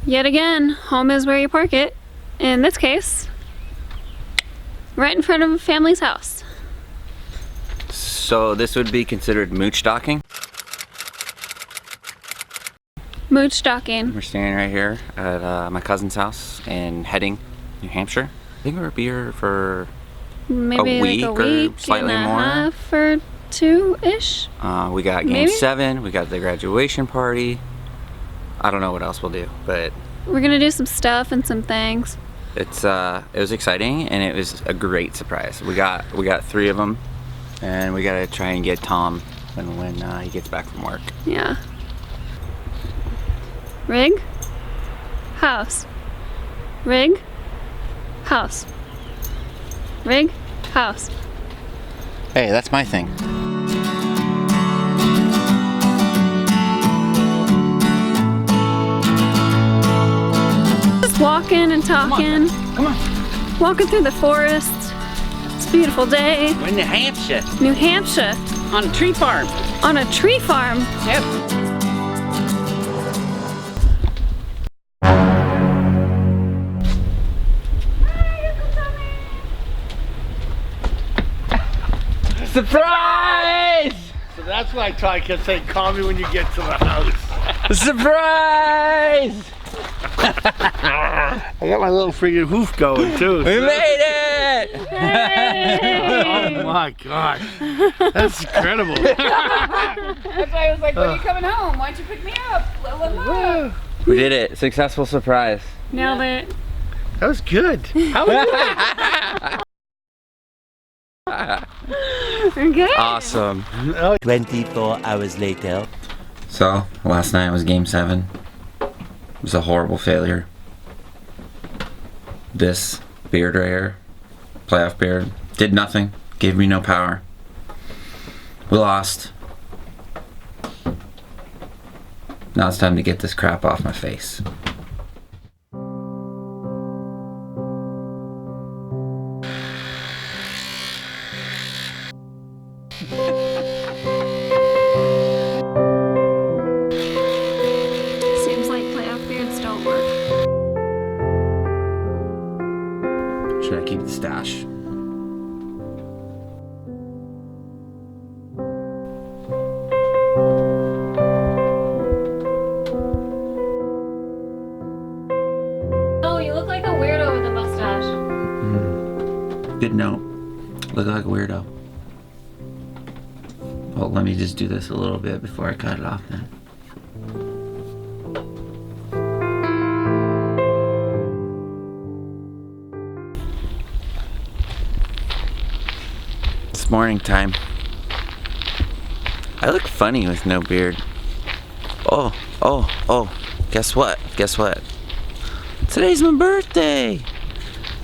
Yet again, home is where you park it. In this case, right in front of a family's house. So this would be considered mooch docking. Mooch docking. We're standing right here at my cousin's house in Epping, New Hampshire. I think we'll be here for maybe a week or slightly and a more. half or two-ish. We got game Maybe? 7, we got the graduation party. I don't know what else we'll do, but We're gonna do some stuff and some things. it was exciting and it was a great surprise. We got 3 of them, and we gotta try and get Tom when he gets back from work. Yeah. Rig, house. Rig, house. Rig, house. Hey, that's my thing. Just walking and talking. Come on. Walking through the forest. It's a beautiful day. We're in New Hampshire, New Hampshire, on a tree farm. on a tree farm. Yep. Surprise! So that's why I kept saying, call me when you get to the house. Surprise! I got my little freaking hoof going too. We made it! Oh my gosh. That's incredible. That's why I was like, when are you coming home? Why don't you pick me up? We did it. Successful surprise. Nailed it. That was good. How was We're good. Awesome. 24 hours later. So, last night was game 7. It was a horrible failure. This beard right here, playoff beard, did nothing. Gave me no power. We lost. Now it's time to get this crap off my face. Seems like playoff beards don't work. Should I keep the stash? Oh, you look like a weirdo with a mustache. Good note. Look like a weirdo. Well, let me just do this a little bit before I cut it off then. It's morning time. I look funny with no beard. Oh, guess what? Today's my birthday!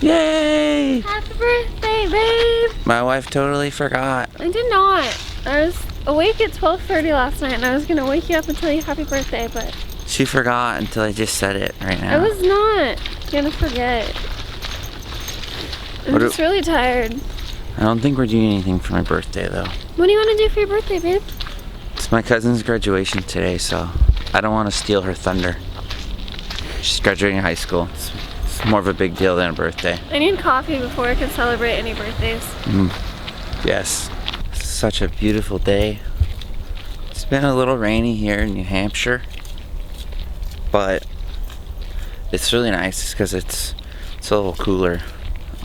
Yay! Happy birthday, babe! My wife totally forgot. I did not. I was awake at 12:30 last night and I was gonna wake you up and tell you happy birthday, but She forgot until I just said it right now. I was not gonna forget. I'm just really tired. I don't think we're doing anything for my birthday though. What do you want to do for your birthday, babe? It's my cousin's graduation today, so I don't want to steal her thunder. She's graduating high school. It's more of a big deal than a birthday. I need coffee before I can celebrate any birthdays. Yes. Such a beautiful day. It's been a little rainy here in New Hampshire, but it's really nice because it's a little cooler,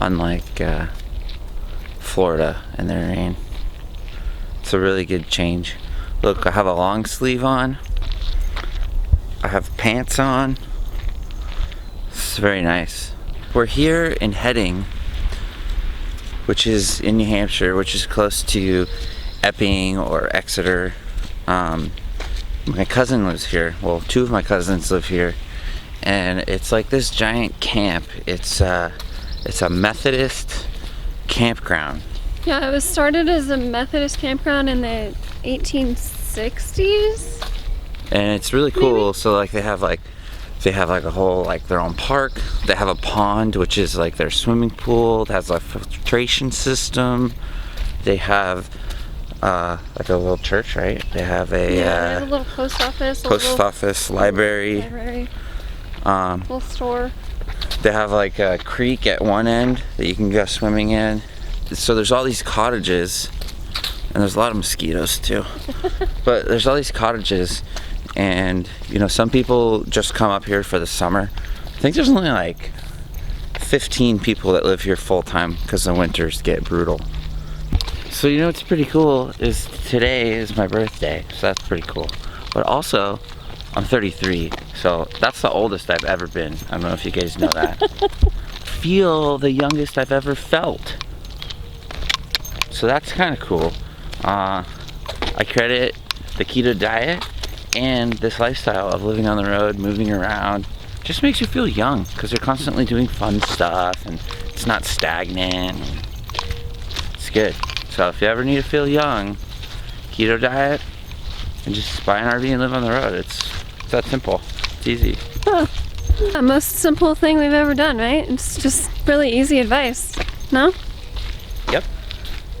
unlike Florida and their rain. It's a really good change. Look, I have a long sleeve on. I have pants on. It's very nice. We're here in Epping, which is in New Hampshire, which is close to Epping or Exeter. My cousin lives here. Well, 2 of my cousins live here, and it's like this giant camp. It's a Methodist campground. Yeah, it was started as a Methodist campground in the 1860s. And it's really cool. So like they have like a whole their own park. They have a pond, which is like their swimming pool. It has a filtration system. They have like a little church, right? They have a They have a little post office. library. Little store. They have like a creek at one end that you can go swimming in. So there's all these cottages, and there's a lot of mosquitoes too. But there's all these cottages, and you know, some people just come up here for the summer. I think there's only like 15 people that live here full time because the winters get brutal. So you know what's pretty cool is today is my birthday, so that's pretty cool. But also, I'm 33, so that's the oldest I've ever been. I don't know if you guys know that. Feel the youngest I've ever felt. So that's kind of cool. I credit the keto diet and this lifestyle of living on the road, moving around. Just makes you feel young because you're constantly doing fun stuff and it's not stagnant. It's good. So if you ever need to feel young, keto diet and just buy an RV and live on the road. It's that simple. It's easy. Huh. The most simple thing we've ever done, right? It's just really easy advice. No? Yep.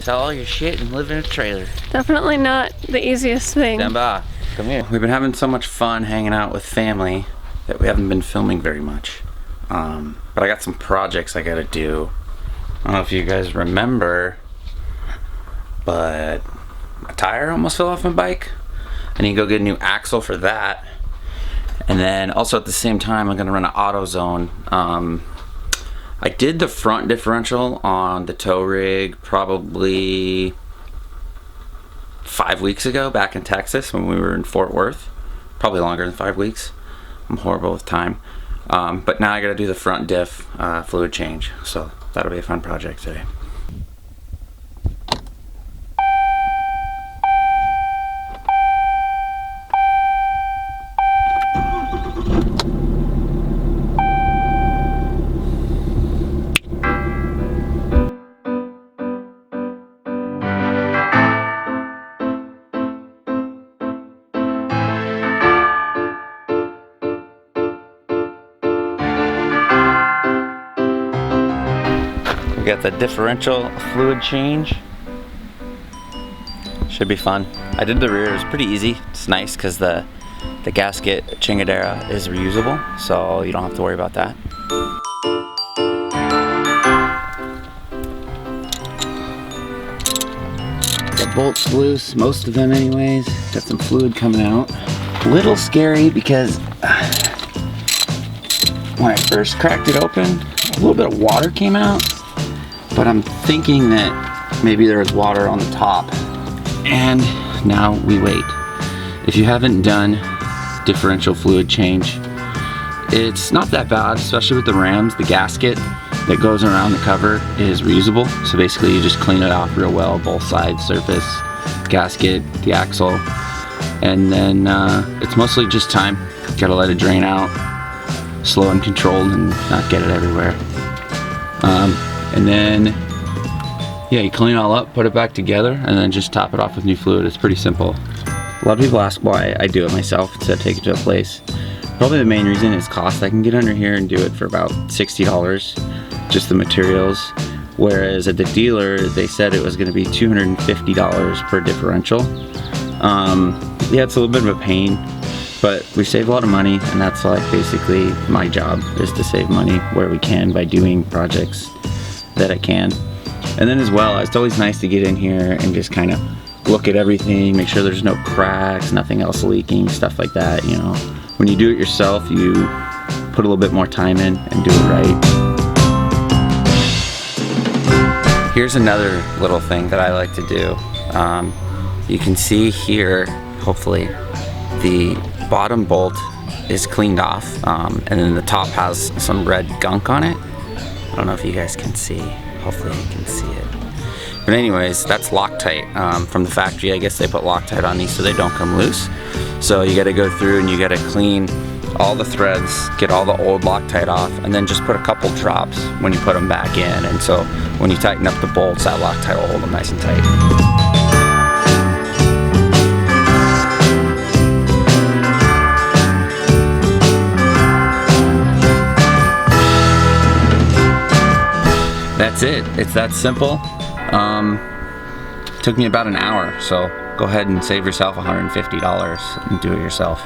Sell all your shit and live in a trailer. Definitely not the easiest thing. Stand by. Come here. We've been having so much fun hanging out with family that we haven't been filming very much. But I got some projects I gotta do. I don't know if you guys remember, but a tire almost fell off my bike. I need to go get a new axle for that. And then also at the same time, I'm gonna run an AutoZone. I did the front differential on the tow rig probably 5 weeks ago back in Texas when we were in Fort Worth. Probably longer than 5 weeks. I'm horrible with time. But now I gotta do the front diff fluid change. So that'll be a fun project today. We got the differential fluid change. Should be fun. I did the rear, it was pretty easy. It's nice because the gasket chingadera is reusable, so you don't have to worry about that. The bolts loose, most of them anyways. Got some fluid coming out. A little scary because when I first cracked it open, a little bit of water came out. But I'm thinking that maybe there was water on the top. And now we wait. If you haven't done differential fluid change, it's not that bad, especially with the Rams. The gasket that goes around the cover is reusable. So basically you just clean it off real well, both sides, surface, gasket, the axle. And then it's mostly just time. Gotta let it drain out, slow and controlled, and not get it everywhere. And then, yeah, you clean it all up, put it back together, and then just top it off with new fluid. It's pretty simple. A lot of people ask why I do it myself instead of take it to a place. Probably the main reason is cost. I can get under here and do it for about $60, just the materials. Whereas at the dealer, they said it was going to be $250 per differential. Yeah, it's a little bit of a pain, but we save a lot of money, and that's like basically my job, is to save money where we can by doing projects that I can. And then as well, it's always nice to get in here and just kind of look at everything, make sure there's no cracks, nothing else leaking, stuff like that, you know. When you do it yourself, you put a little bit more time in and do it right. Here's another little thing that I like to do. You can see here, hopefully, the bottom bolt is cleaned off, and then the top has some red gunk on it. I don't know if you guys can see. Hopefully you can see it. But anyways, that's Loctite from the factory. I guess they put Loctite on these so they don't come loose. So you gotta go through and you gotta clean all the threads, get all the old Loctite off, and then just put a couple drops when you put them back in. And so when you tighten up the bolts, that Loctite will hold them nice and tight. That's it. It's that simple. Took me about an hour, so go ahead and save yourself $150 and do it yourself.